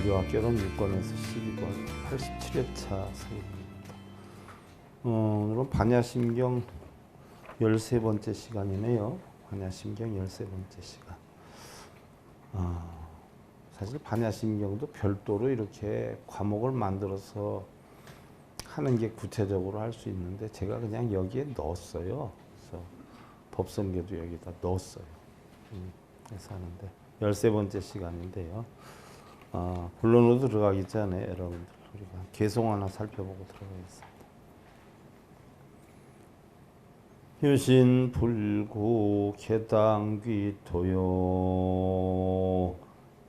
불교학개론 6권에서 12권 87회차 서입니다. 오늘은 반야심경 13번째 시간이네요. 반야심경 13번째 시간. 사실 반야심경도 별도로 이렇게 과목을 만들어서 하는 게 구체적으로 할 수 있는데 제가 그냥 여기에 넣었어요. 그래서 법성계도 여기다 넣었어요. 그래서 하는데 13번째 시간인데요. 본론으로 들어가기 전에 여러분들 우리가 개송 하나 살펴보고 들어가겠습니다. 유신 불구 개당귀 토요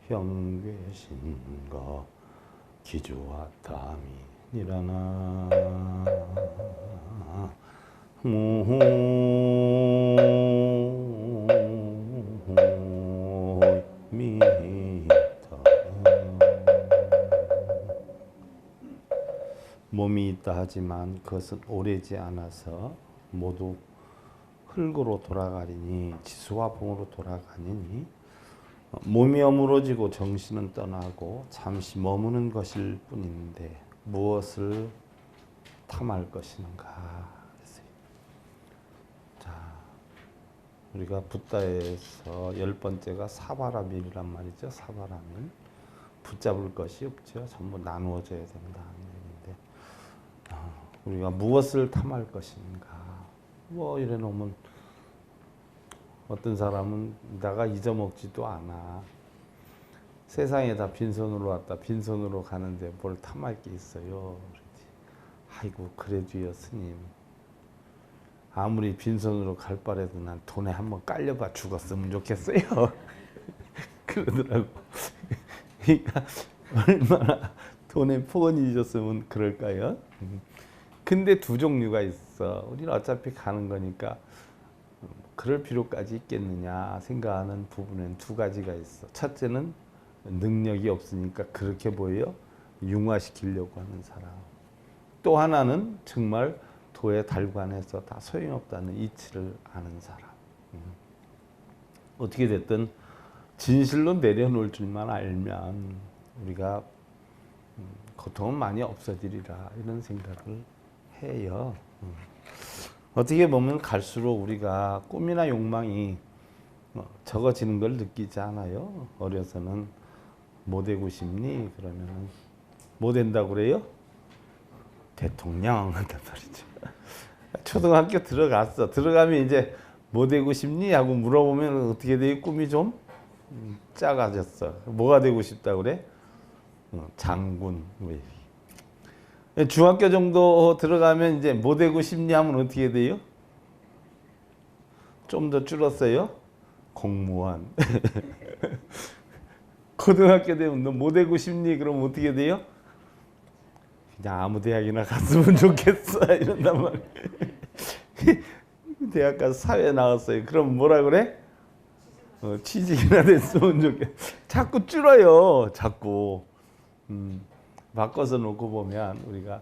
형괴신가 기주와담이 니라나 몸이 있다 하지만 그것은 오래지 않아서 모두 흙으로 돌아가리니 지수와 봉으로 돌아가니니 몸이 어무러지고 정신은 떠나고 잠시 머무는 것일 뿐인데 무엇을 탐할 것인가 그랬어요. 자, 우리가 붓다에서 10번째가 사바라밀이란 말이죠. 사바라밀. 붙잡을 것이 없죠. 전부 나누어져야 된다. 우리가 무엇을 탐할 것인가. 뭐 이래 놓으면 어떤 사람은 내가 잊어먹지도 않아. 세상에 다 빈손으로 왔다 빈손으로 가는데 뭘 탐할 게 있어요. 그러지. 아이고 그래도요 스님. 아무리 빈손으로 갈 바라도 난 돈에 한번 깔려봐 죽었으면 좋겠어요. 그러더라고. 그러니까 얼마나 돈에 포근해졌으면 그럴까요? 근데 두 종류가 있어. 우리는 어차피 가는 거니까 그럴 필요까지 있겠느냐 생각하는 부분은 두 가지가 있어. 첫째는 능력이 없으니까 그렇게 보여 융화시키려고 하는 사람. 또 하나는 정말 도에 달관해서 다 소용없다는 이치를 아는 사람. 어떻게 됐든 진실로 내려놓을 줄만 알면 우리가 고통은 많이 없어지리라 이런 생각을 해요. 어떻게 보면 갈수록 우리가 꿈이나 욕망이 적어지는 걸 느끼지 않아요? 어려서는 뭐 되고 싶니? 그러면은 뭐 된다고 그래요? 대통령 한단 말이죠. 초등학교 들어갔어. 들어가면 이제 뭐 되고 싶니? 하고 물어보면 어떻게 돼요? 꿈이 좀 작아졌어. 뭐가 되고 싶다 그래? 장군. 중학교 정도 들어가면 이제 뭐 되고 싶니 하면 어떻게 돼요? 좀 더 줄었어요? 공무원. 고등학교 되면 너 뭐 되고 싶니? 그럼 어떻게 돼요? 그냥 아무 대학이나 갔으면 좋겠어. 이런단 말이에요. 대학 가서 사회 나왔어요. 그럼 뭐라 그래? 취직이나 됐으면 좋겠어. 자꾸 줄어요. 자꾸. 바꿔서 놓고 보면 우리가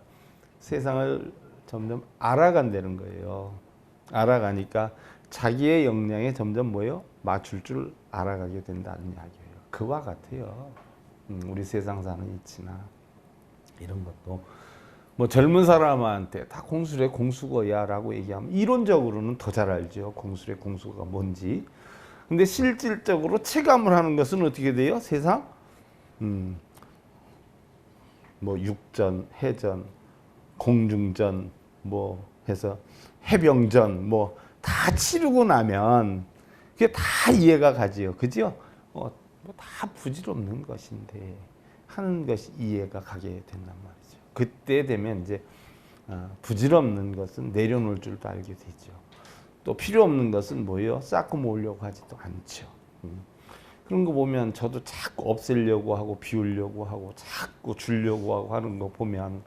세상을 점점 알아간다는 거예요. 알아가니까 자기의 역량에 점점 뭐요? 맞출 줄 알아가게 된다는 이야기예요. 그와 같아요. 우리 세상 사는 이치나 이런 것도 뭐 젊은 사람한테 다 공술의 공수거야 라고 얘기하면 이론적으로는 더 잘 알죠. 공술의 공수가 뭔지. 근데 실질적으로 체감을 하는 것은 어떻게 돼요? 세상? 뭐 육전, 해전, 공중전 뭐 해서 해병전 뭐 다 치르고 나면 그게 다 이해가 가지요. 그죠? 뭐 다 부질없는 것인데 하는 것이 이해가 가게 된단 말이죠. 그때 되면 이제 부질없는 것은 내려놓을 줄도 알게 되죠. 또 필요 없는 것은 뭐예요? 쌓고 모으려고 하지도 않죠. 그런 거 보면 저도 자꾸 없애려고 하고 비우려고 하고 자꾸 주려고 하고 하는 거 보면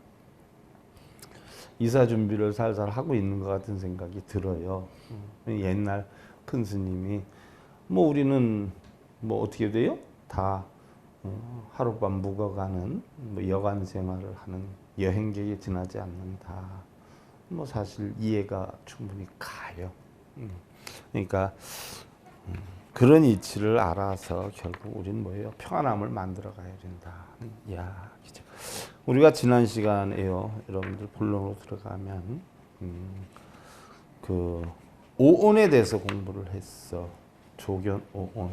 이사 준비를 살살 하고 있는 것 같은 생각이 들어요. 옛날 큰 스님이 뭐 우리는 뭐 어떻게 돼요? 다 하룻밤 묵어가는 뭐 여관 생활을 하는 여행객에 지나지 않는다. 뭐 사실 이해가 충분히 가요. 그러니까 그런 이치를 알아서 결국 우리는 뭐예요? 평안함을 만들어 가야 된다. 이야기죠. 우리가 지난 시간에요, 여러분들 본론으로 들어가면 그 오온에 대해서 공부를 했어. 조견 오온.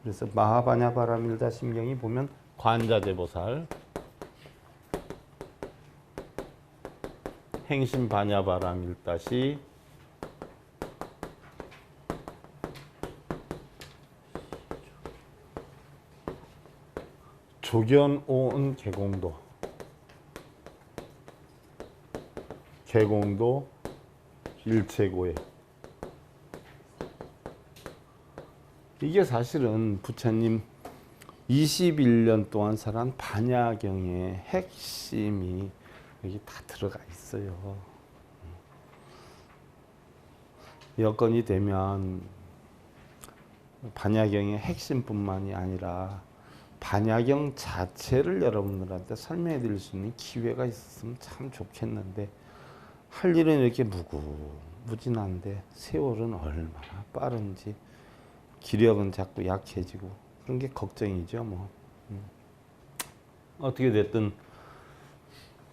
그래서 마하바냐바라밀다 심경이 보면 관자재보살, 행심바냐바라밀다시, 조견오은 개공도, 개공도 일체고해. 이게 사실은 부처님 21년 동안 살한 반야경의 핵심이 여기 다 들어가 있어요. 여건이 되면 반야경의 핵심뿐만이 아니라 반야경 자체를 여러분들한테 설명해 드릴 수 있는 기회가 있었으면 참 좋겠는데 할 일은 이렇게 무궁무진한데 세월은 얼마나 빠른지 기력은 자꾸 약해지고 그런 게 걱정이죠. 뭐 어떻게 됐든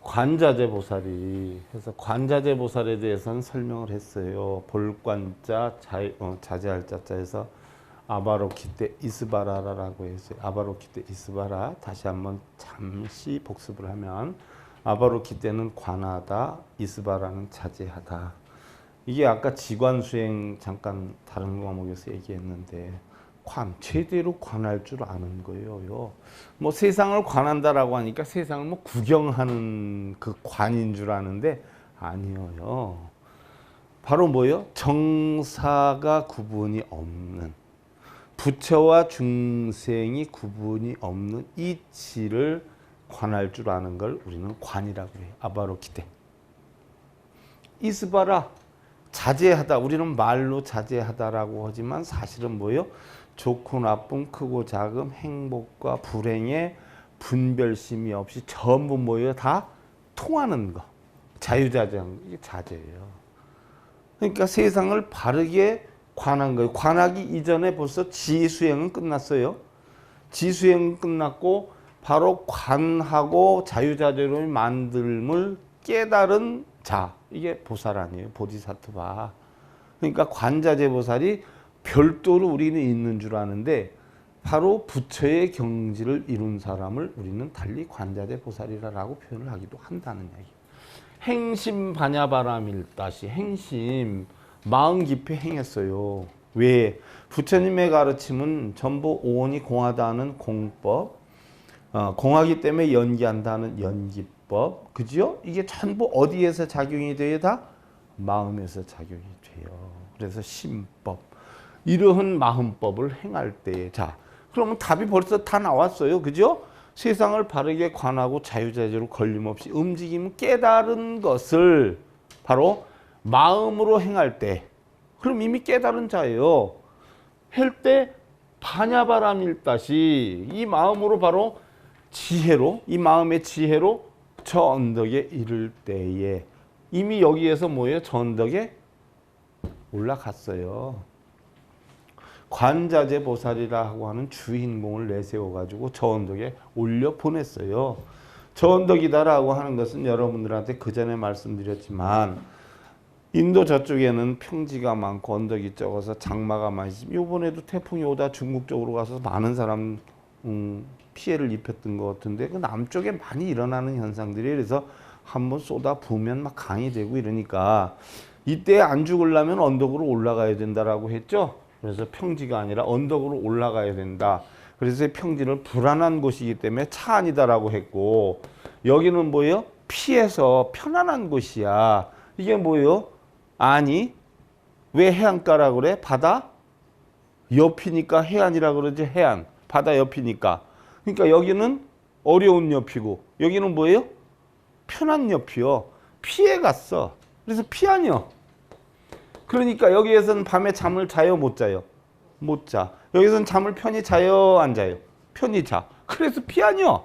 관자재보살이 해서 관자재보살에 대해서는 설명을 했어요. 볼관자 자제할 자자에서 아바로키테 이스바라라고 했어요. 아바로키테 이스바라 다시 한번 잠시 복습을 하면 아바로키테는 관하다, 이스바라는 자제하다. 이게 아까 지관수행 잠깐 다른 과목에서 얘기했는데 제대로 관할 줄 아는 거예요. 뭐 세상을 관한다라고 하니까 세상을 뭐 구경하는 그 관인 줄 아는데 아니에요. 바로 뭐요? 정사가 구분이 없는, 부처와 중생이 구분이 없는 이치를 관할 줄 아는 걸 우리는 관이라고 해요. 아바로키테. 이스바라, 자제하다. 우리는 말로 자제하다라고 하지만 사실은 뭐예요? 좋고 나쁨, 크고 작음, 행복과 불행의 분별심이 없이 전부 뭐예요? 다 통하는 거. 자유자재한 거. 이게 자제예요. 그러니까 세상을 바르게 관한 거예요. 관하기 이전에 벌써 지수행은 끝났어요. 지수행은 끝났고 바로 관하고 자유자재로 만듦을 깨달은 자. 이게 보살 아니에요. 보디사트바. 그러니까 관자재보살이 별도로 우리는 있는 줄 아는데 바로 부처의 경지를 이룬 사람을 우리는 달리 관자재보살이라고 표현을 하기도 한다는 얘기. 행심 바냐바라밀다시. 행심 마음 깊이 행했어요. 왜? 부처님의 가르침은 전부 오온이 공하다는 공법, 공하기 때문에 연기한다는 연기법, 그죠? 이게 전부 어디에서 작용이 돼요? 다 마음에서 작용이 돼요. 그래서 심법, 이러한 마음법을 행할 때에 자, 그러면 답이 벌써 다 나왔어요, 그죠? 세상을 바르게 관하고 자유자재로 걸림없이 움직이면 깨달은 것을 바로 마음으로 행할 때, 그럼 이미 깨달은 자예요. 할 때 바냐바라밀다시, 이 마음으로 바로 지혜로, 이 마음의 지혜로 저 언덕에 이를 때에 이미 여기에서 뭐예요? 저 언덕에 올라갔어요. 관자재보살이라고 하는 주인공을 내세워가지고 저 언덕에 올려 보냈어요. 저 언덕이다라고 하는 것은 여러분들한테 그 전에 말씀드렸지만 인도 저쪽에는 평지가 많고 언덕이 적어서 장마가 많이 있으면 이번에도 태풍이 오다 중국 쪽으로 가서 많은 사람 피해를 입혔던 것 같은데 그 남쪽에 많이 일어나는 현상들이 그래서 한번 쏟아 부으면 막 강이 되고 이러니까 이때 안 죽으려면 언덕으로 올라가야 된다라고 했죠. 그래서 평지가 아니라 언덕으로 올라가야 된다. 그래서 평지는 불안한 곳이기 때문에 차 아니다라고 했고 여기는 뭐예요? 피해서 편안한 곳이야. 이게 뭐예요? 아니 왜 해안가라고 그래? 바다 옆이니까 해안이라 그러지. 해안 바다 옆이니까. 그러니까 여기는 어려운 옆이고 여기는 뭐예요? 편한 옆이요. 피해 갔어. 그래서 피하녀. 그러니까 여기에서는 밤에 잠을 자요? 못 자요? 못 자. 여기서는 잠을 편히 자요? 안 자요? 편히 자. 그래서 피하녀.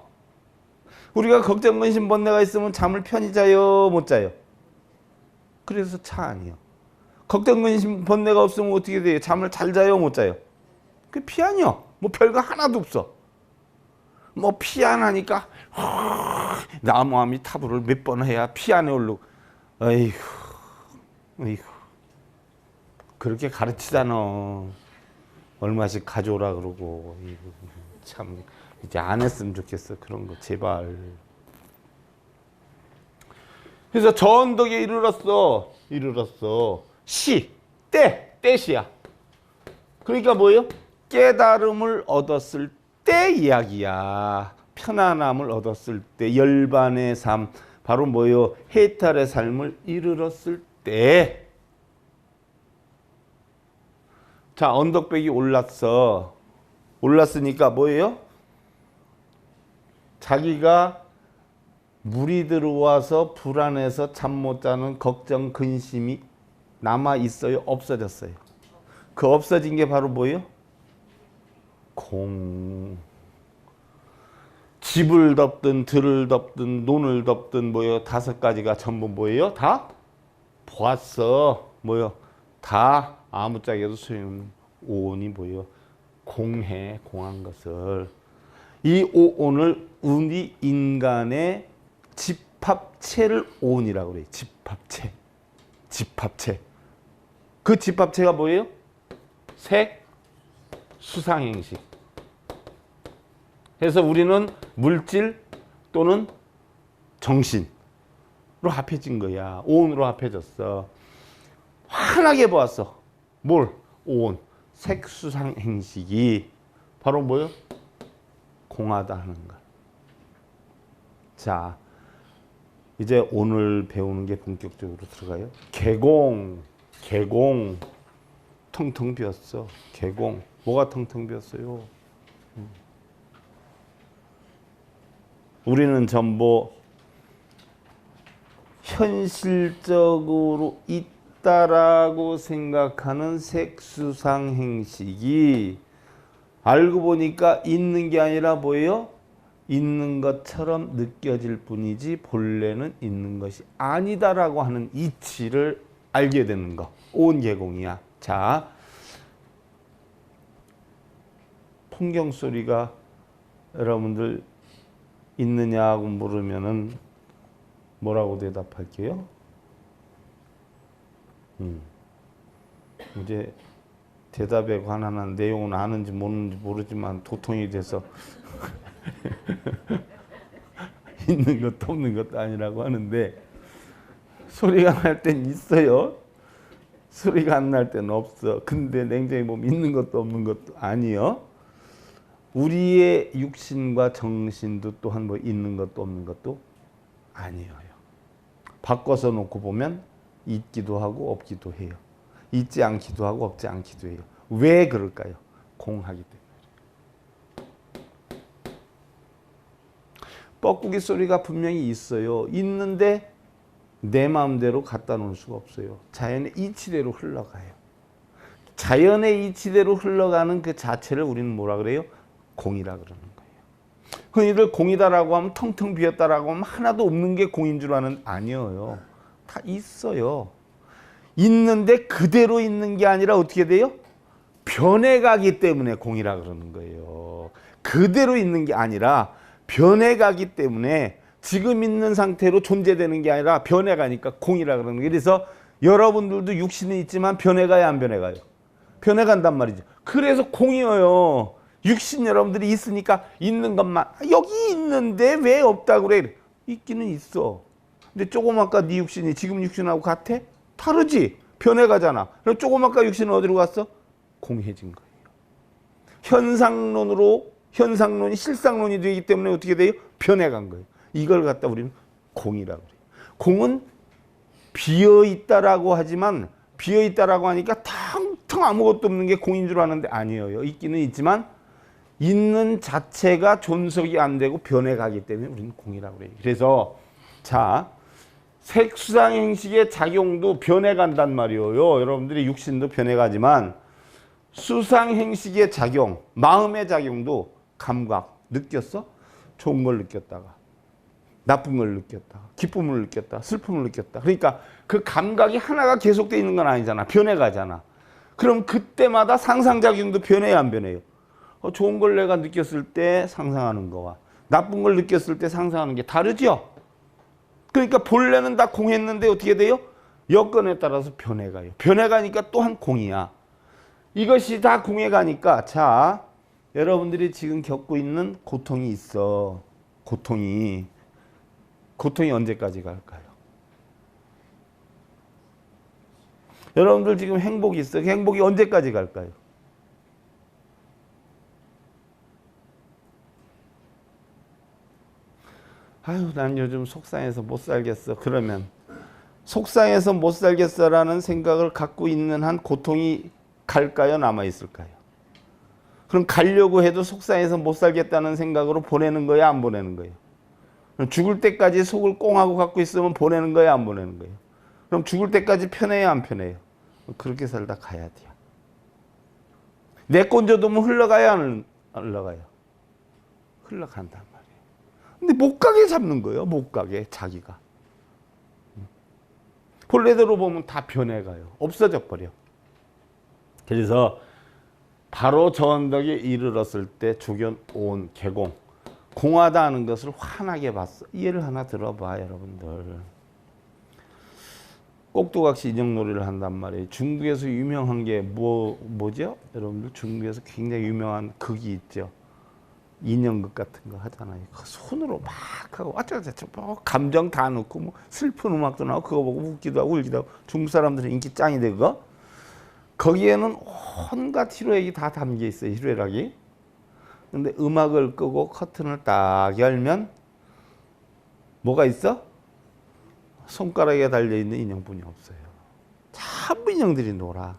우리가 걱정, 근심, 번뇌가 있으면 잠을 편히 자요? 못 자요? 그래서 차 아니요. 걱정, 근심, 번뇌가 없으면 어떻게 돼요? 잠을 잘 자요? 못 자요? 그 피하냐? 뭐 별거 하나도 없어. 뭐 피안하니까 나무아미 타부를 몇 번 해야 피안에 오르고. 어이구, 어이구. 그렇게 가르치잖아. 얼마씩 가져오라 그러고. 참 이제 안 했으면 좋겠어. 그런 거 제발. 그래서 저 언덕에 이르렀어. 때시야. 그러니까 뭐예요? 깨달음을 얻었을 때 이야기야. 편안함을 얻었을 때, 열반의 삶, 바로 뭐예요? 해탈의 삶을 이르렀을 때. 자, 언덕백이 올랐어. 올랐으니까 뭐예요? 자기가 물이 들어와서 불안해서 잠 못 자는 걱정, 근심이 남아 있어요? 없어졌어요? 그 없어진 게 바로 뭐예요? 공. 집을 덮든 들을 덮든 논을 덮든 뭐예요? 5가지가 전부 뭐예요? 다 보았어. 뭐예요? 다 아무짝에도 소용없는 오온이 뭐예요? 공한 것을. 이 오온을 우리 인간의 집합체를 오온이라고 그래요. 집합체. 그 집합체가 뭐예요? 색, 수상행식. 그래서 우리는 물질 또는 정신으로 합해진 거야. 오온으로 합해졌어. 환하게 보았어. 뭘? 오온. 색, 수상행식이 바로 뭐예요? 공하다 하는 거. 자, 이제 오늘 배우는 게 본격적으로 들어가요. 개공. 텅텅 비었어. 개공. 뭐가 텅텅 비었어요? 우리는 전부 현실적으로 있다라고 생각하는 색수상행식이 알고 보니까 있는 게 아니라 뭐예요? 있는 것처럼 느껴질 뿐이지 본래는 있는 것이 아니다라고 하는 이치를 알게 되는 거. 오온개공이야. 자, 풍경 소리가 여러분들 있느냐고 물으면은 뭐라고 대답할게요? 이제 대답에 관한 내용은 아는지 모르는지 모르지만 도통이 돼서 있는 것도 없는 것도 아니라고 하는데, 소리가 날 땐 있어요. 소리가 안 날 때는 없어. 근데 냉정히 보면 있는 것도 없는 것도 아니요. 우리의 육신과 정신도 또한 뭐 있는 것도 없는 것도 아니에요. 바꿔서 놓고 보면 있기도 하고 없기도 해요. 있지 않기도 하고 없지 않기도 해요. 왜 그럴까요? 공하기 때문에. 뻐꾸기 소리가 분명히 있어요. 있는데 내 마음대로 갖다 놓을 수가 없어요. 자연의 이치대로 흘러가요. 자연의 이치대로 흘러가는 그 자체를 우리는 뭐라 그래요? 공이라 그러는 거예요. 흔히들 공이다라고 하면 텅텅 비었다라고 하면 하나도 없는 게 공인 줄 아는, 아니에요. 다 있어요. 있는데 그대로 있는 게 아니라 어떻게 돼요? 변해가기 때문에 공이라 그러는 거예요. 그대로 있는 게 아니라 변해가기 때문에 지금 있는 상태로 존재되는 게 아니라 변해가니까 공이라 그러는 거예요. 그래서 여러분들도 육신이 있지만 변해가요, 안 변해가요? 변해간단 말이죠. 그래서 공이에요. 육신 여러분들이 있으니까 있는 것만, 여기 있는데 왜 없다고 그래? 있기는 있어. 근데 조그마까 네 육신이 지금 육신하고 같아? 다르지. 변해가잖아. 그럼 조그마까 육신은 어디로 갔어? 공해진 거예요. 현상론이 실상론이 되기 때문에 어떻게 돼요? 변해간 거예요. 이걸 갖다 우리는 공이라고 그래요. 공은 비어있다라고 하지만, 비어있다라고 하니까 텅텅 아무것도 없는 게 공인 줄 아는데 아니에요. 있기는 있지만 있는 자체가 존속이 안 되고 변해가기 때문에 우리는 공이라고 그래요. 그래서 자, 색수상행식의 작용도 변해간단 말이에요. 여러분들이 육신도 변해가지만 수상행식의 작용, 마음의 작용도 감각, 느꼈어? 좋은 걸 느꼈다가 나쁜 걸 느꼈다, 기쁨을 느꼈다, 슬픔을 느꼈다. 그러니까 그 감각이 하나가 계속되어 있는 건 아니잖아. 변해가잖아. 그럼 그때마다 상상작용도 변해야 안 변해요? 좋은 걸 내가 느꼈을 때 상상하는 거와 나쁜 걸 느꼈을 때 상상하는 게 다르죠? 그러니까 본래는 다 공했는데 어떻게 돼요? 여건에 따라서 변해가요. 변해가니까 또한 공이야. 이것이 다 공해가니까 자, 여러분들이 지금 겪고 있는 고통이 있어. 고통이 언제까지 갈까요? 여러분들 지금 행복이 있어. 행복이 언제까지 갈까요? 아유, 난 요즘 속상해서 못 살겠어. 그러면 속상해서 못 살겠어라는 생각을 갖고 있는 한 고통이 갈까요? 남아있을까요? 그럼 가려고 해도 속상해서 못 살겠다는 생각으로 보내는 거야? 안 보내는 거예요? 죽을 때까지 속을 꽁하고 갖고 있으면 보내는 거야? 안 보내는 거예요? 그럼 죽을 때까지 편해요? 안 편해요? 그렇게 살다 가야 돼요. 내 꼰져두면 흘러가야 안 흘러가요? 흘러간단 말이에요. 근데 못 가게 잡는 거예요. 못 가게 자기가. 본래대로 보면 다 변해가요. 없어져 버려. 그래서 바로 저 언덕에 이르렀을 때 조견 온 개공 공하다 하는 것을 환하게 봤어. 예를 하나 들어봐 여러분들. 꼭두각시 인형놀이를 한단 말이에요. 중국에서 유명한 게 뭐죠? 여러분들 중국에서 굉장히 유명한 극이 있죠. 인형극 같은 거 하잖아요. 그 손으로 막 하고 어쩌저쩌 뭐 감정 다 넣고 뭐 슬픈 음악도 나오고 그거 보고 웃기도 하고 울기도 하고 중국 사람들은 인기 짱이 되고 거기에는 온갖 희로애락이 다 담겨 있어요. 희로애락이. 근데 음악을 끄고 커튼을 딱 열면 뭐가 있어? 손가락에 달려있는 인형뿐이 없어요. 전부 인형들이 놀아.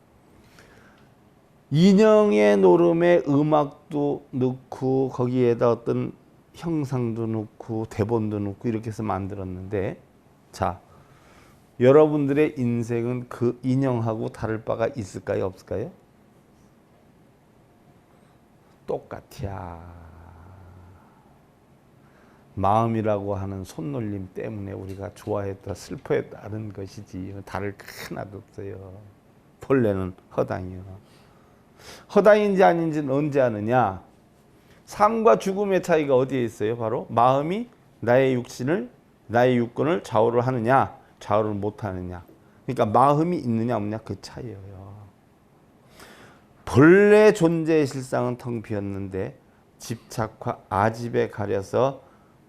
인형의 노름에 음악도 넣고 거기에다 어떤 형상도 넣고 대본도 넣고 이렇게 해서 만들었는데 자, 여러분들의 인생은 그 인형하고 다를 바가 있을까요? 없을까요? 똑같이야. 마음이라고 하는 손놀림 때문에 우리가 좋아했다 슬퍼했다는 것이지 다를 하나도 없어요. 본래는 허당이요. 허당인지 아닌지는 언제 아느냐? 삶과 죽음의 차이가 어디에 있어요? 바로 마음이 나의 육권을 좌우를 하느냐 좌우를 못하느냐. 그러니까 마음이 있느냐 없느냐 그 차이예요. 본래 존재의 실상은 텅 비었는데 집착과 아집에 가려서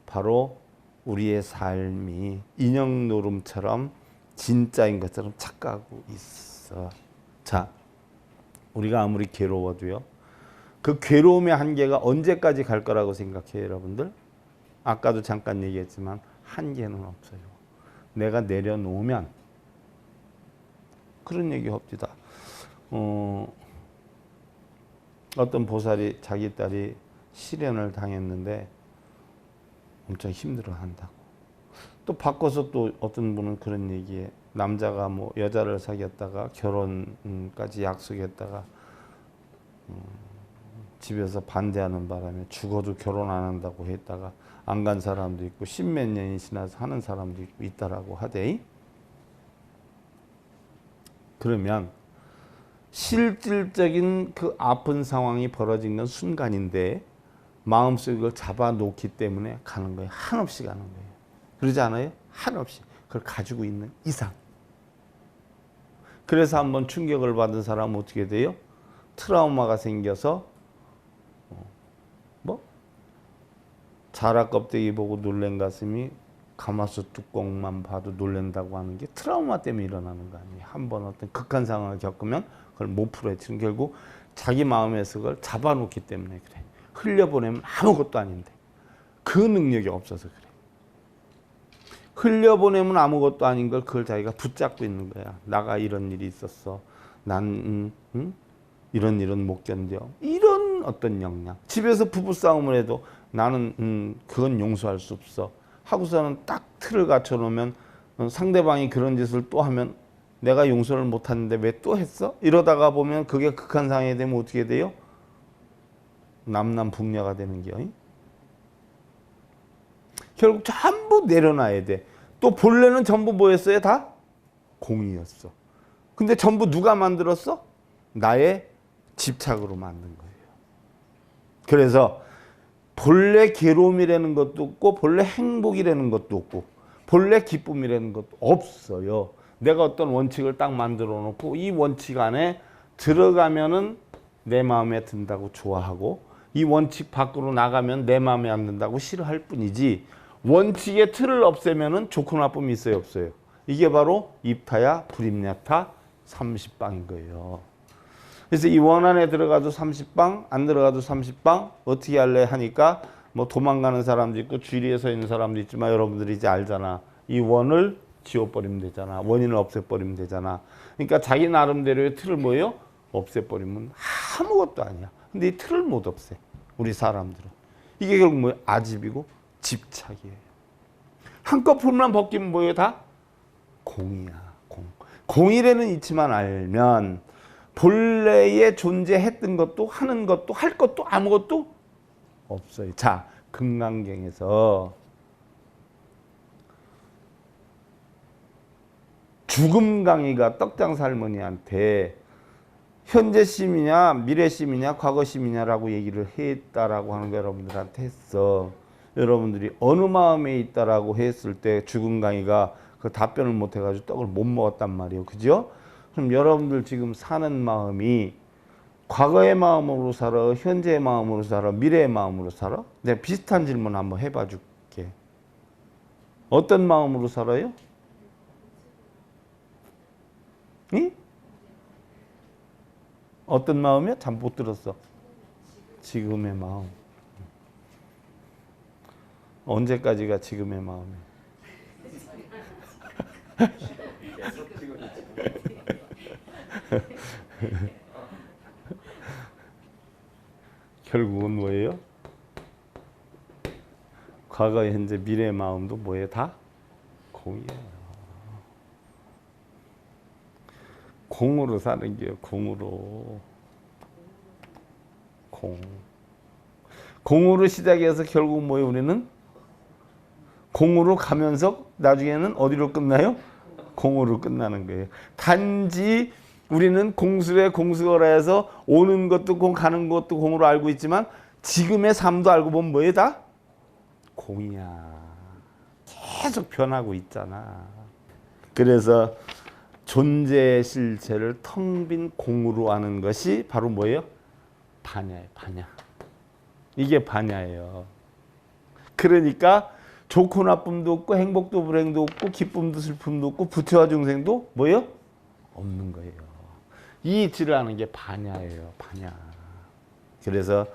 바로 우리의 삶이 인형 노름처럼 진짜인 것처럼 착각하고 있어. 자, 우리가 아무리 괴로워도요. 그 괴로움의 한계가 언제까지 갈 거라고 생각해요, 여러분들? 아까도 잠깐 얘기했지만 한계는 없어요. 내가 내려놓으면 그런 얘기 합시다. 어떤 보살이 자기 딸이 실연을 당했는데 엄청 힘들어한다고. 또 바꿔서 또 어떤 분은 그런 얘기에 남자가 뭐 여자를 사귀었다가 결혼까지 약속했다가 집에서 반대하는 바람에 죽어도 결혼 안 한다고 했다가 안 간 사람도 있고 십몇 년이 지나서 하는 사람도 있다라고 하대. 그러면 실질적인 그 아픈 상황이 벌어진 건 순간인데 마음속에 그걸 잡아놓기 때문에 가는 거예요. 한없이 가는 거예요. 그러지 않아요? 한없이. 그걸 가지고 있는 이상. 그래서 한번 충격을 받은 사람은 어떻게 돼요? 트라우마가 생겨서 자라 껍데기 보고 놀란 가슴이 가마솥 뚜껑만 봐도 놀란다고 하는 게 트라우마 때문에 일어나는 거 아니에요. 한번 어떤 극한 상황을 겪으면 그걸 못 풀어헤치는 결국 자기 마음에서 그걸 잡아놓기 때문에 그래. 흘려보내면 아무것도 아닌데 그 능력이 없어서 그래. 흘려보내면 아무것도 아닌 걸 그걸 자기가 붙잡고 있는 거야. 나가 이런 일이 있었어. 난 이런 일은 못 견뎌. 이런 어떤 역량. 집에서 부부싸움을 해도 나는 그건 용서할 수 없어. 하고서는 딱 틀을 갖춰놓으면 상대방이 그런 짓을 또 하면 내가 용서를 못하는데 왜 또 했어? 이러다가 보면 그게 극한 상황이 되면 어떻게 돼요? 남남북녀가 되는 겨. 결국 전부 내려놔야 돼. 또 본래는 전부 뭐였어요? 다 공이었어. 근데 전부 누가 만들었어? 나의 집착으로 만든 거예요. 그래서 본래 괴로움이라는 것도 없고 본래 행복이라는 것도 없고 본래 기쁨이라는 것도 없어요. 내가 어떤 원칙을 딱 만들어 놓고 이 원칙 안에 들어가면은 내 마음에 든다고 좋아하고 이 원칙 밖으로 나가면 내 마음에 안 든다고 싫어할 뿐이지 원칙의 틀을 없애면은 좋고 나쁨이 있어요, 없어요? 이게 바로 입타야 불입냐타 30방인 거예요. 그래서 이 원 안에 들어가도 30방, 안 들어가도 30방 어떻게 할래 하니까 뭐 도망가는 사람도 있고 주위에 서 있는 사람도 있지만 여러분들이 이제 알잖아. 이 원을 지워버리면 되잖아. 원인을 없애버리면 되잖아. 그러니까 자기 나름대로의 틀을 뭐예요? 없애버리면 아무것도 아니야. 근데 이 틀을 못 없애. 우리 사람들은. 이게 결국 뭐예요? 아집이고 집착이에요. 한꺼풀만 벗기면 뭐예요? 다? 공이야. 공. 공이라는 이치만 알면 본래에 존재했던 것도 하는 것도 할 것도 아무것도 없어요. 자, 금강경에서 죽음 강의가 떡장사 할머니한테 현재 심이냐 미래 심이냐 과거 심이냐라고 얘기를 했다라고 하는 거 여러분들한테 했어. 여러분들이 어느 마음에 있다라고 했을 때 죽음 강의가 그 답변을 못 해가지고 떡을 못 먹었단 말이에요. 그죠? 그럼 여러분들 지금 사는 마음이 과거의 마음으로 살아, 현재의 마음으로 살아, 미래의 마음으로 살아? 내가 비슷한 질문 한번 해봐 줄게. 어떤 마음으로 살아요? 응? 어떤 마음이야? 잘 못 들었어. 지금의 마음. 언제까지가 지금의 마음이야? 결국은 뭐예요? 과거, 현재, 미래의 마음도 뭐예요? 다 공이에요. 공으로 사는 게요. 공으로. 공으로 시작해서 결국 뭐예요? 우리는 공으로 가면서 나중에는 어디로 끝나요? 공으로 끝나는 거예요. 단지 우리는 공수에 공수거라 해서 오는 것도 공, 가는 것도 공으로 알고 있지만 지금의 삶도 알고 보면 뭐예요? 다 공이야. 계속 변하고 있잖아. 그래서 존재의 실체를 텅 빈 공으로 아는 것이 바로 뭐예요? 반야예요. 반야. 이게 반야예요. 그러니까 좋고 나쁨도 없고 행복도 불행도 없고 기쁨도 슬픔도 없고 부처와 중생도 뭐예요? 없는 거예요. 이 이치를 아는 게 반야예요. 반야. 그래서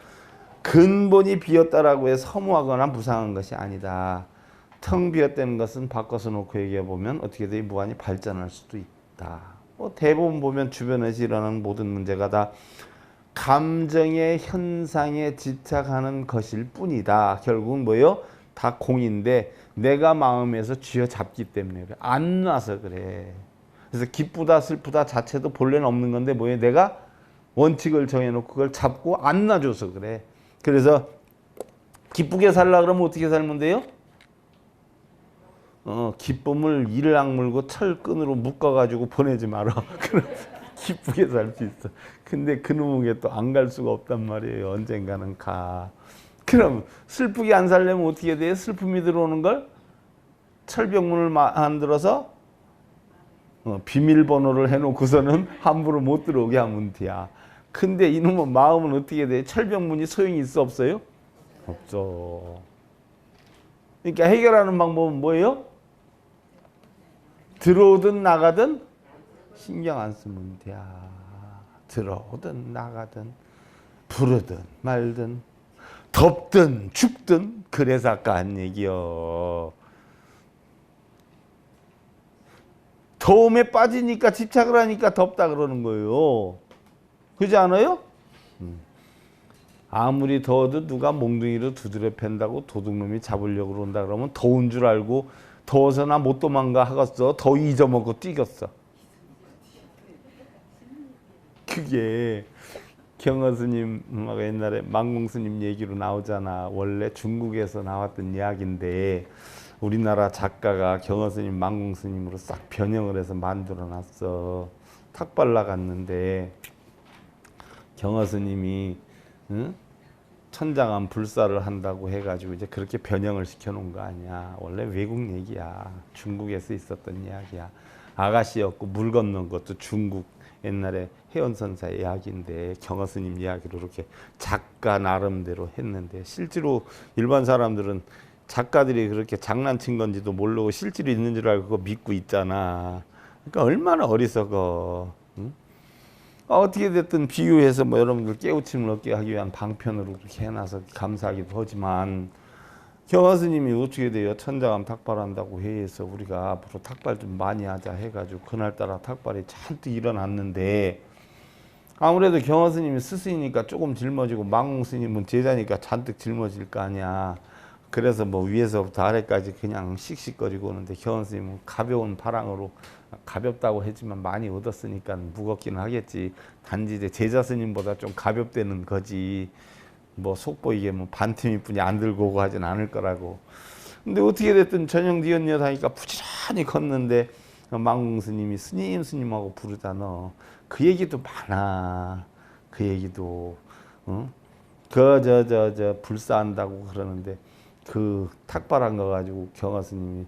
근본이 비었다라고 해서 허무하거나 무상한 것이 아니다. 텅 비었다는 것은 바꿔서 놓고 얘기해 보면 어떻게 돼? 무한히 발전할 수도 있다. 뭐 대부분 보면 주변에서 일어나는 모든 문제가 다 감정의 현상에 집착하는 것일 뿐이다. 결국은 뭐예요? 다 공인데 내가 마음에서 쥐어잡기 때문에 그래. 안 놔서 그래. 그래서 기쁘다 슬프다 자체도 본래는 없는 건데 뭐예요? 내가 원칙을 정해놓고 그걸 잡고 안 놔줘서 그래. 그래서 기쁘게 살라 그러면 어떻게 살면 돼요? 기쁨을 이를 악물고 철끈으로 묶어가지고 보내지 마라. 그럼 기쁘게 살 수 있어. 근데 그놈에게 또 안 갈 수가 없단 말이에요. 언젠가는 가. 그럼 슬프게 안 살려면 어떻게 돼요? 슬픔이 들어오는 걸 철벽문을 만들어서 비밀번호를 해놓고서는 함부로 못 들어오게 하면 돼야. 근데 이놈의 마음은 어떻게 돼? 철벽문이 소용이 있어 없어요? 없죠. 그러니까 해결하는 방법은 뭐예요? 들어오든 나가든 신경 안 쓰면 돼. 들어오든 나가든 부르든 말든 덥든 춥든 그래서 아까 한 얘기요. 더움에 빠지니까 집착을 하니까 덥다 그러는 거예요. 그렇지 않아요? 아무리 더워도 누가 몽둥이로 두드려 팬다고 도둑놈이 잡으려고 그런다 그러면 더운 줄 알고 더워서 나 못 도망가 하겠어. 더위 잊어먹고 뛰겠어. 그게 경허 스님하고 옛날에 망공 스님 얘기로 나오잖아. 원래 중국에서 나왔던 이야기인데 우리나라 작가가 경허 스님, 망공 스님으로 싹 변형을 해서 만들어 놨어. 탁발라 갔는데 경화 스님이 응? 천장암 불사를 한다고 해가지고 이제 그렇게 변형을 시켜놓은 거 아니야. 원래 외국 얘기야. 중국에서 있었던 이야기야. 아가씨였고 물 건넌 것도 중국 옛날에 해원선사 이야기인데 경화 스님 이야기로 이렇게 작가 나름대로 했는데 실제로 일반 사람들은 작가들이 그렇게 장난친 건지도 모르고 실제로 있는 줄 알고 그거 믿고 있잖아. 그러니까 얼마나 어리석어. 응? 어떻게 됐든 비유해서 뭐 여러분들 깨우침을 얻게 하기 위한 방편으로 그렇게 해놔서 감사하기도 하지만 경화 스님이 어떻게 돼요? 천장암 탁발한다고 회의해서 우리가 앞으로 탁발 좀 많이 하자 해가지고 그날따라 탁발이 잔뜩 일어났는데 아무래도 경화 스님이 스승이니까 조금 짊어지고 망공 스님은 제자니까 잔뜩 짊어질 거 아니야. 그래서 뭐 위에서부터 아래까지 그냥 씩씩거리고 오는데 경화 스님은 가벼운 바람으로 가볍다고 했지만 많이 얻었으니까 무겁기는 하겠지. 단지 이제 제자 스님보다 좀 가볍다는 거지. 뭐 속보이게 뭐 반틈이 뿐이 안 들고 오고 하진 않을 거라고. 근데 어떻게 됐든 저녁 니엇니엇 하니까 부지런히 걷는데 망공 스님이 스님하고 부르잖아. 그 얘기도 많아. 그 얘기도 응? 저 불사한다고 그러는데 그 탁발한 거 가지고 경화 스님이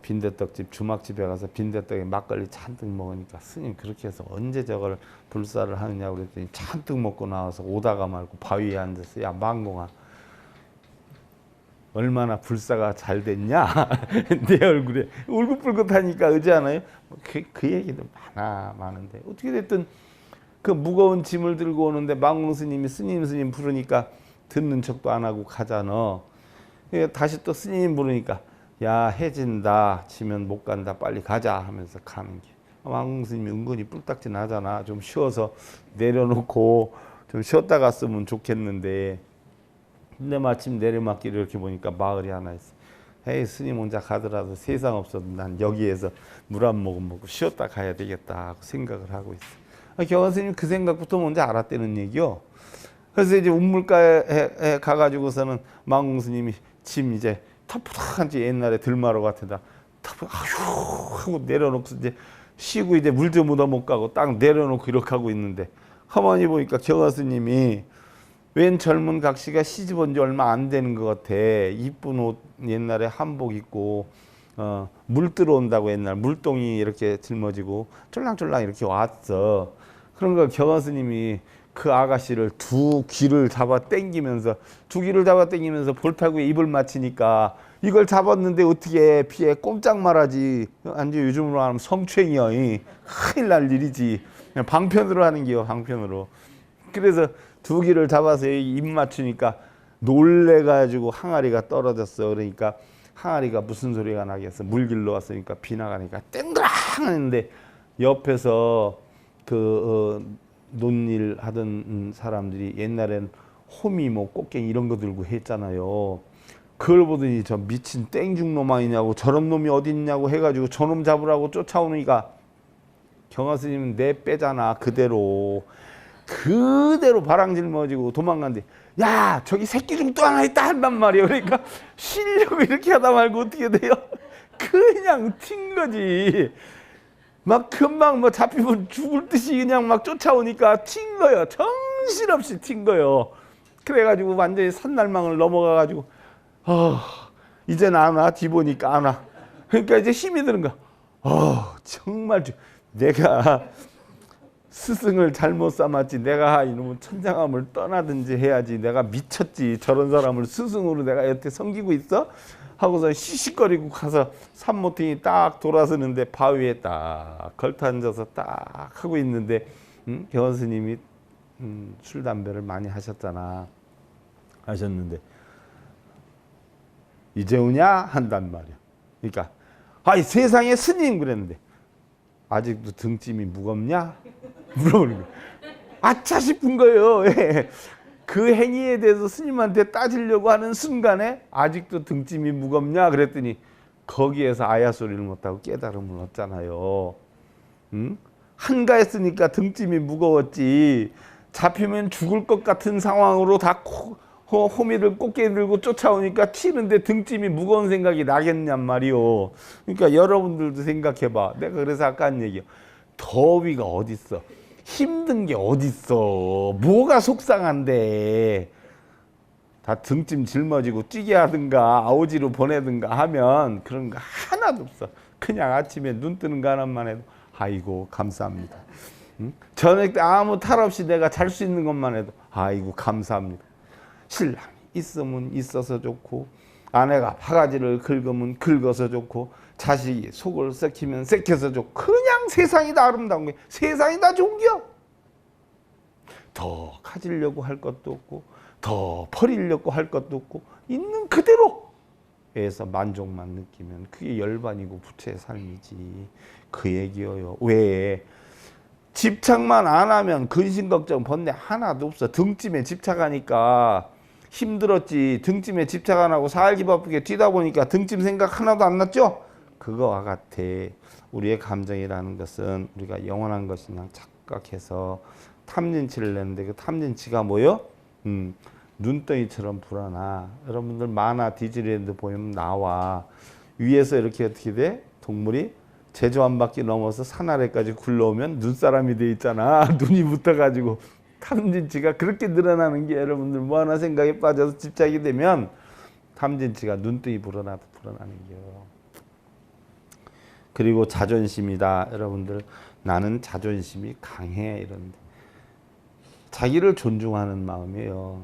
빈대떡집 주막집에 가서 빈대떡에 막걸리 잔뜩 먹으니까 스님 그렇게 해서 언제 저걸 불사를 하느냐고 그랬더니 잔뜩 먹고 나와서 오다가 말고 바위에 앉아서 야 망공아 얼마나 불사가 잘 됐냐 내 얼굴에 울긋불긋하니까 의지 않아요? 그 얘기도 많은데 어떻게 됐든 그 무거운 짐을 들고 오는데 망공 스님이 스님 부르니까 듣는 척도 안 하고 가잖아. 다시 또 스님 부르니까 야 해진다 치면 못 간다 빨리 가자 하면서 가는 게 망공 스님이 은근히 뿔딱지 나잖아. 좀 쉬어서 내려놓고 좀 쉬었다 갔으면 좋겠는데 근데 마침 내리막길을 이렇게 보니까 마을이 하나 있어. 에이 스님 혼자 가더라도 세상 없어도 난 여기에서 물 한 모금 먹고 쉬었다 가야 되겠다 하고 생각을 하고 있어. 경화 스님 그 생각부터 먼저 알았다는 얘기요. 그래서 이제 운물가에 가가지고서는 망공 스님이 짐 이제 터프닥한지 옛날에 들마루 같으다 아휴 하고 내려놓고 이제 쉬고 이제 물도 묻어 못 가고 딱 내려놓고 이렇게 하고 있는데 가만히 보니까 경화 스님이 웬 젊은 각시가 시집 온 지 얼마 안 되는 것 같아. 이쁜 옷 옛날에 한복 입고 물 들어온다고 옛날 물동이 이렇게 짊어지고 쫄랑쫄랑 이렇게 왔어. 그런 걸 경화 스님이 그 아가씨를 두 귀를 잡아 당기면서 볼타구에 입을 맞히니까 이걸 잡았는데 어떻게 피해 꼼짝 말하지. 안지 요즘으로 하면 성추행이야. 큰일 날 일이지. 그냥 방편으로 하는 게요. 방편으로. 그래서 두 귀를 잡아서 입 맞추니까 놀래가지고 항아리가 떨어졌어. 그러니까 항아리가 무슨 소리가 나겠어. 물길로 왔으니까 비 나가니까 땡그랑 하는데 옆에서 논일 하던 사람들이 옛날엔 호미 뭐 꽃갱이 이런 거 들고 했잖아요. 그걸 보더니 저 미친 땡중놈 아니냐고 저런 놈이 어딨냐고 해가지고 저놈 잡으라고 쫓아오니까 경화 스님은 내 빼잖아. 그대로 바랑 짊어지고 도망간대. 야 저기 새끼 중 또 하나 있다 한단 말이야. 그러니까 쉬려고 이렇게 하다 말고 어떻게 돼요? 그냥 튄 거지. 막 금방 뭐 잡히면 죽을 듯이 그냥 막 쫓아오니까 튄 거예요. 정신없이 튄 거예요. 그래가지고 완전히 산날망을 넘어가가지고 이제는 안 와. 뒤 보니까 안 와. 그러니까 이제 힘이 드는 거야. 정말 내가 스승을 잘못 삼았지. 내가 이놈은 천장암을 떠나든지 해야지. 내가 미쳤지. 저런 사람을 스승으로 내가 여태 섬기고 있어? 하고서 시시거리고 가서 산모퉁이 딱 돌아서는데 바위에 딱 걸터 앉아서 딱 하고 있는데 경화 스님이 술 담배를 많이 하셨는데 이제 오냐 한단 말이야. 그러니까 아이 세상에 스님 그랬는데 아직도 등짐이 무겁냐 물어보는 거야. 아차 싶은 거예요. 그 행위에 대해서 스님한테 따지려고 하는 순간에 아직도 등짐이 무겁냐 그랬더니 거기에서 아야 소리를 못하고 깨달음을 얻잖아요. 한가했으니까 등짐이 무거웠지. 잡히면 죽을 것 같은 상황으로 다 호미를 꽃게 들고 쫓아오니까 튀는데 등짐이 무거운 생각이 나겠냔 말이요. 그러니까 여러분들도 생각해봐. 내가 그래서 아까 한 얘기요. 더위가 어딨어. 힘든 게 어딨어. 뭐가 속상한데. 다 등짐 짊어지고 뛰게 하든가 아우지로 보내든가 하면 그런 거 하나도 없어. 그냥 아침에 눈 뜨는 거 하나만 해도 아이고 감사합니다. 응? 저녁 때 아무 탈 없이 내가 잘 수 있는 것만 해도 아이고 감사합니다. 신랑이 있으면 있어서 좋고, 아내가 바가지를 긁으면 긁어서 좋고, 자식이 속을 썩히면 썩혀서 좋고, 그냥 세상이 다 아름다운 거야. 세상이 다 좋은 거야. 더 가지려고 할 것도 없고 더 버리려고 할 것도 없고 있는 그대로 에서 만족만 느끼면 그게 열반이고 부처의 삶이지. 그 얘기여요. 왜? 집착만 안 하면 근심 걱정 번뇌 하나도 없어. 등짐에 집착하니까 힘들었지. 등짐에 집착 안 하고 살기 바쁘게 뛰다 보니까 등짐 생각 하나도 안 났죠? 그거와 같아. 우리의 감정이라는 것은 우리가 영원한 것이냐 착각해서 탐진치를 냈는데, 그 탐진치가 뭐요? 눈덩이처럼 불어나. 여러분들 만화 디즈니랜드 보면 나와. 위에서 이렇게 어떻게 돼? 동물이 제주 한 바퀴 넘어서 산 아래까지 굴러오면 눈사람이 돼 있잖아. 눈이 붙어가지고. 탐진치가 그렇게 늘어나는 게, 여러분들 뭐 하나 생각에 빠져서 집착이 되면 탐진치가 눈덩이 불어나도 불어나는 거예요. 그리고 자존심이다. 여러분들 나는 자존심이 강해 이런데, 자기를 존중하는 마음이에요.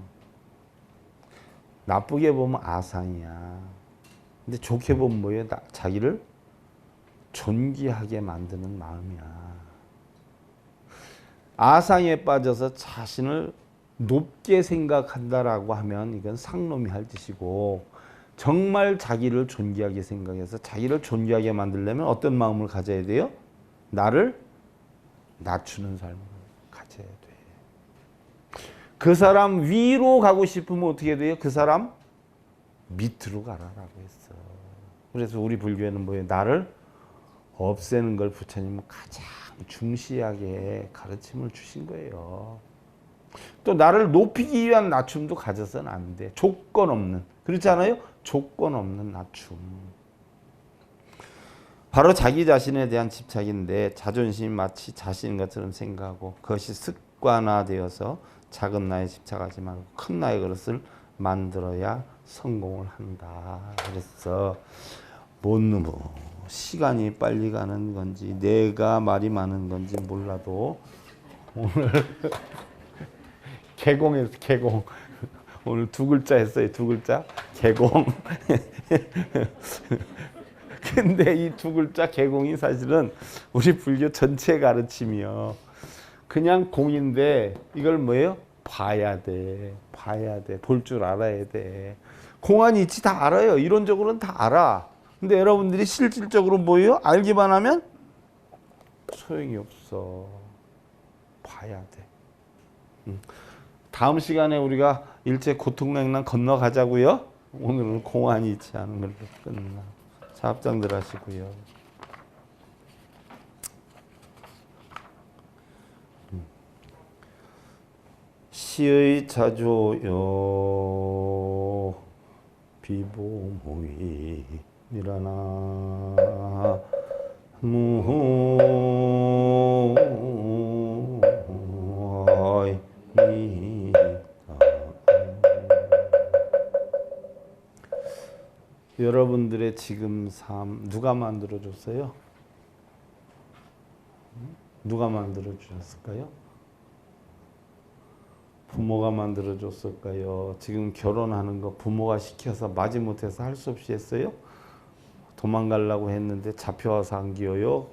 나쁘게 보면 아상이야. 근데 좋게 보면 뭐예요? 자기를 존귀하게 만드는 마음이야. 아상에 빠져서 자신을 높게 생각한다라고 하면 이건 상놈이 할 짓이고, 정말 자기를 존귀하게 생각해서 자기를 존귀하게 만들려면 어떤 마음을 가져야 돼요? 나를 낮추는 삶을 가져야 돼. 그 사람 위로 가고 싶으면 어떻게 돼요? 그 사람 밑으로 가라라고 했어. 그래서 우리 불교에는 뭐예요? 나를 없애는 걸 부처님은 가장 중시하게 가르침을 주신 거예요. 또 나를 높이기 위한 낮춤도 가져서는 안 돼. 조건 없는. 그렇지 않아요? 조건 없는 낮춤. 바로 자기 자신에 대한 집착인데, 자존심이 마치 자신인 것처럼 생각하고 그것이 습관화되어서 작은 나에 집착하지 말고 큰 나의 그릇을 만들어야 성공을 한다. 그래서 뭐 시간이 빨리 가는 건지 내가 말이 많은 건지 몰라도 오늘 개공에서 개공, 오늘 두 글자 했어요. 두 글자 개공. 근데 이 두 글자 개공이 사실은 우리 불교 전체 가르침이요. 그냥 공인데 이걸 뭐예요? 봐야 돼. 봐야 돼. 볼 줄 알아야 돼. 공안이 있지 다 알아요. 이론적으로는 다 알아. 근데 여러분들이 실질적으로 뭐예요? 알기만 하면 소용이 없어. 봐야 돼. 다음 시간에 우리가 일제 고통냉난 건너가자고요. 오늘은 공안이 있지 않은 걸로 끝나. 자, 합장들 하시고요. 시의 자조요 비보모이 니라나 무이 여러분들의 지금 삶 누가 만들어 줬어요? 누가 만들어 주셨을까요? 부모가 만들어 줬을까요? 지금 결혼하는 거 부모가 시켜서 마지못해서 할 수 없이 했어요? 도망가려고 했는데 잡혀와서 한 거예요?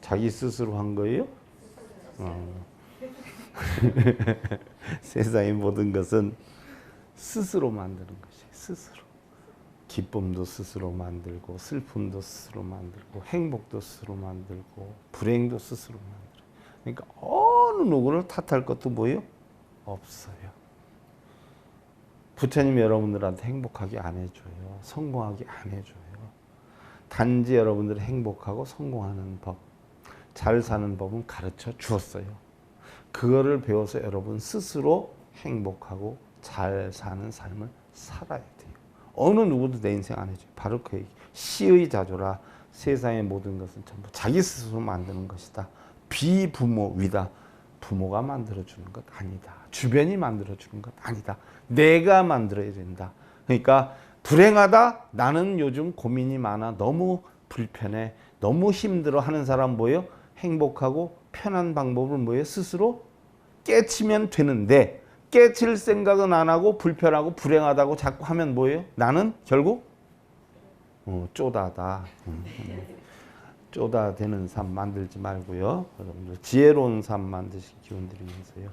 자기 스스로 한 거예요? 세상의 모든 것은 스스로 만드는 것이에요. 스스로. 기쁨도 스스로 만들고, 슬픔도 스스로 만들고, 행복도 스스로 만들고, 불행도 스스로 만들고. 그러니까 어느 누구를 탓할 것도 뭐예요? 없어요. 부처님 여러분들한테 행복하게 안 해줘요. 성공하게 안 해줘요. 단지 여러분들이 행복하고 성공하는 법, 잘 사는 법은 가르쳐 주었어요. 그거를 배워서 여러분 스스로 행복하고 잘 사는 삶을 살아야 돼요. 어느 누구도 내 인생 안 해줘요. 바로 그 얘기. 시의 자조라. 세상의 모든 것은 전부 자기 스스로 만드는 것이다. 비부모 위다. 부모가 만들어주는 것 아니다. 주변이 만들어주는 것 아니다. 내가 만들어야 된다. 그러니까 불행하다. 나는 요즘 고민이 많아. 너무 불편해. 너무 힘들어 하는 사람 뭐예요? 행복하고 편한 방법을 뭐예요? 스스로 깨치면 되는데 깨칠 생각은 안 하고 불편하고 불행하다고 자꾸 하면 뭐예요? 나는 결국 쪼다다. 쪼다 되는 삶 만들지 말고요. 여러분들 지혜로운 삶 만드실 기운 드리면서요.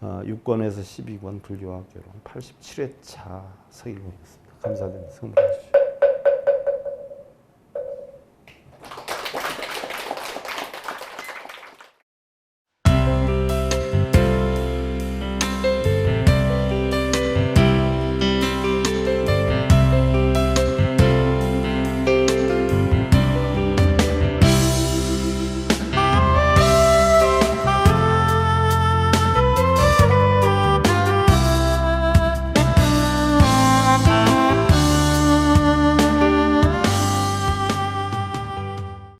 6권에서 12권 불교와 결혼 87회차 서기공이었습니다. 감사드립니다. 성불하십시오.